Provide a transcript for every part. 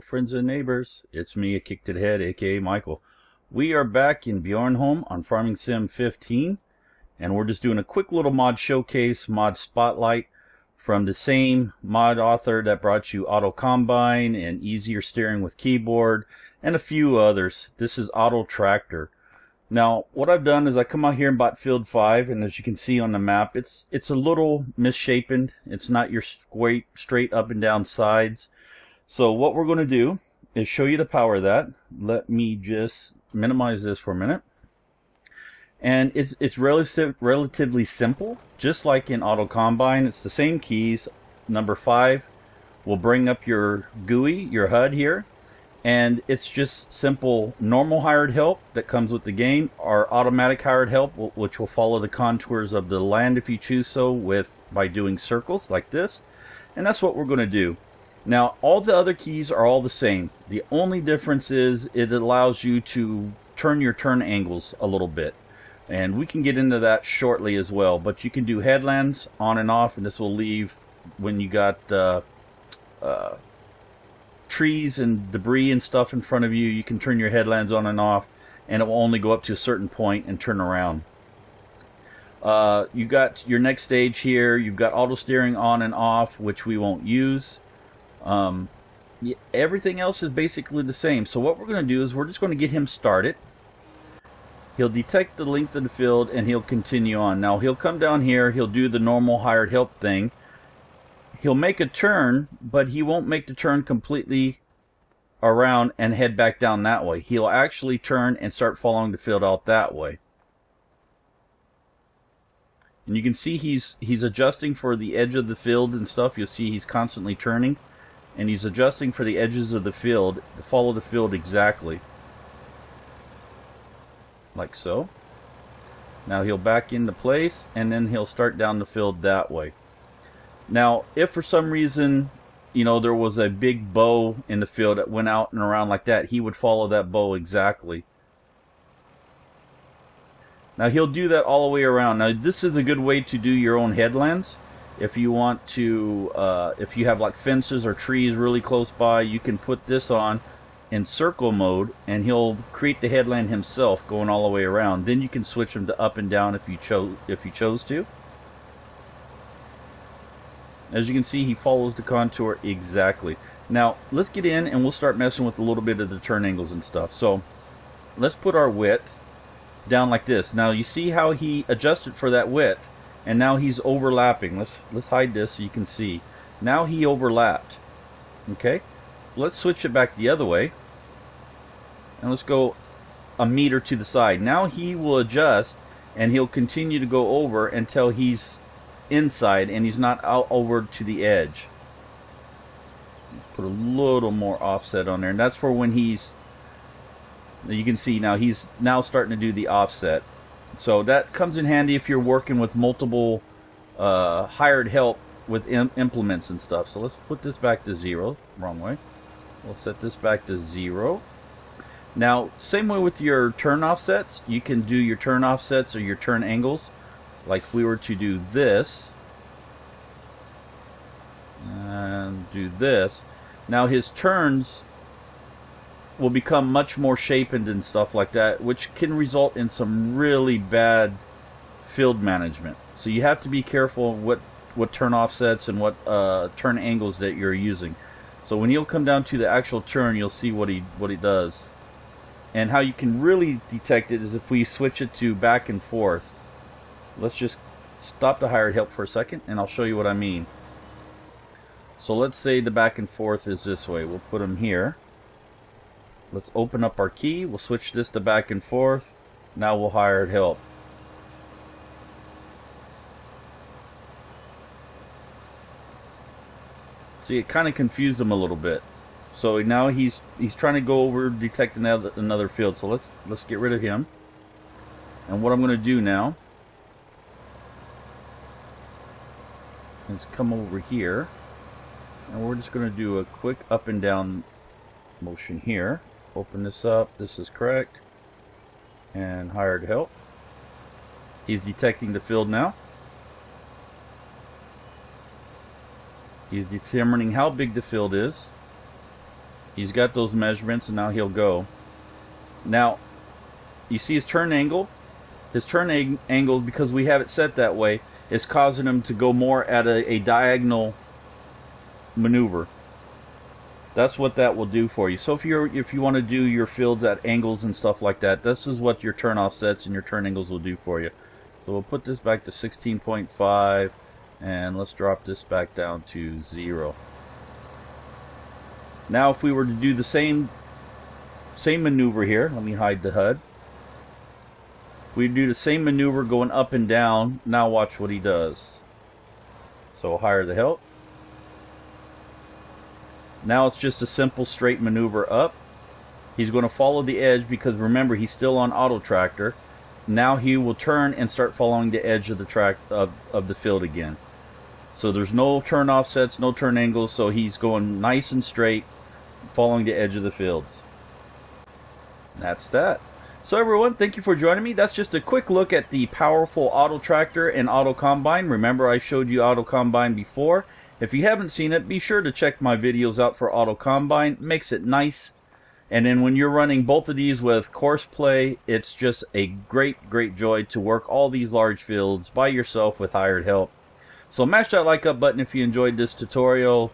friends and neighbors. It's me, Akiic ToDaHead, aka Michael. We are back in Bjornholm on Farming Sim 15, and we're just doing a quick little mod showcase, mod spotlight from the same mod author that brought you Auto Combine and easier steering with keyboard and a few others. This is Tractolr. Now, what I've done is I come out here and bought field 5, and as you can see on the map, it's a little misshapen. It's not your straight up and down sides. So what we're going to do is show you the power of that. Let me just minimize this for a minute. And it's relatively simple, just like in Auto Combine. It's the same keys. Number 5 will bring up your GUI, your HUD here. And it's just simple normal hired help that comes with the game, or automatic hired help, which will follow the contours of the land if you choose so, by doing circles like this. And that's what we're going to do. Now, all the other keys are all the same. The only difference is it allows you to turn your turn angles a little bit. And we can get into that shortly as well. But you can do headlands on and off, and this will leave when you got trees and debris and stuff in front of you. You can turn your headlands on and off, and it will only go up to a certain point and turn around. You got your next stage here. You've got auto steering on and off, which we won't use. Everything else is basically the same. So what we're going to do is we're just going to get him started. He'll detect the length of the field and he'll continue on. Now he'll come down here, he'll do the normal hired help thing. He'll make a turn, but he won't make the turn completely around and head back down that way. He'll actually turn and start following the field out that way. And you can see he's adjusting for the edge of the field and stuff. You'll see he's constantly turning, and he's adjusting for the edges of the field to follow the field exactly. Like so. Now he'll back into place, and then he'll start down the field that way. Now, if for some reason, you know, there was a big bow in the field that went out and around like that, he would follow that bow exactly. Now, he'll do that all the way around. Now, this is a good way to do your own headlands. If you want to, if you have like fences or trees really close by, you can put this on in circle mode, and he'll create the headland himself going all the way around. Then you can switch them to up and down if you chose to. As you can see, he follows the contour exactly. Now, let's get in and we'll start messing with a little bit of the turn angles and stuff. So, let's put our width down like this. Now, you see how he adjusted for that width, and now he's overlapping. Let's hide this so you can see. Now he overlapped. Okay? Let's switch it back the other way. And let's go a meter to the side. Now he will adjust, and he'll continue to go over until he's inside and he's not out over to the edge. Let's put a little more offset on there, and that's for when he's, you can see now he's now starting to do the offset. So that comes in handy if you're working with multiple hired help with implements and stuff. So let's put this back to 0. Wrong way. We'll set this back to 0. Now, same way with your turn offsets. You can do your turn offsets or your turn angles. Like if we were to do this and do this, now his turns will become much more shapened and stuff like that, which can result in some really bad field management. So you have to be careful what turn offsets and what turn angles that you're using. So when you'll come down to the actual turn, you'll see what he does. And how you can really detect it is if we switch it to back and forth. Let's just stop the hired help for a second, and I'll show you what I mean. So let's say the back and forth is this way. We'll put them here. Let's open up our key. We'll switch this to back and forth. Now we'll hired help. See, it kind of confused him a little bit. So now he's trying to go over, detect another field. So let's get rid of him. And what I'm going to do now is come over here, and we're just going to do a quick up and down motion here. Open this up. This is correct. And hired help. He's detecting the field now. He's determining how big the field is. He's got those measurements, and now he'll go. Now, you see his turn angle? His turn angle, because we have it set that way, is causing him to go more at a diagonal maneuver. That's what that will do for you. So if you want to do your fields at angles and stuff like that, this is what your turn offsets and your turn angles will do for you. So we'll put this back to 16.5, and let's drop this back down to 0. Now if we were to do the same maneuver here, let me hide the HUD. We do the same maneuver going up and down. Now watch what he does. So higher the hilt. Now it's just a simple straight maneuver up. He's going to follow the edge because remember he's still on auto tractor. Now he will turn and start following the edge of the of the field again. So there's no turn offsets, no turn angles, so he's going nice and straight, following the edge of the fields. And that's that. So everyone, thank you for joining me. That's just a quick look at the powerful auto tractor and auto combine. Remember I showed you auto combine before. If you haven't seen it, be sure to check my videos out for auto combine. Makes it nice. And then when you're running both of these with course play, it's just a great joy to work all these large fields by yourself with hired help. So mash that like up button if you enjoyed this tutorial.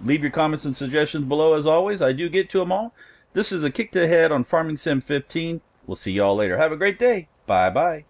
Leave your comments and suggestions below as always. I do get to them all. This is Akiic on Farming Sim 15. We'll see y'all later. Have a great day. Bye bye.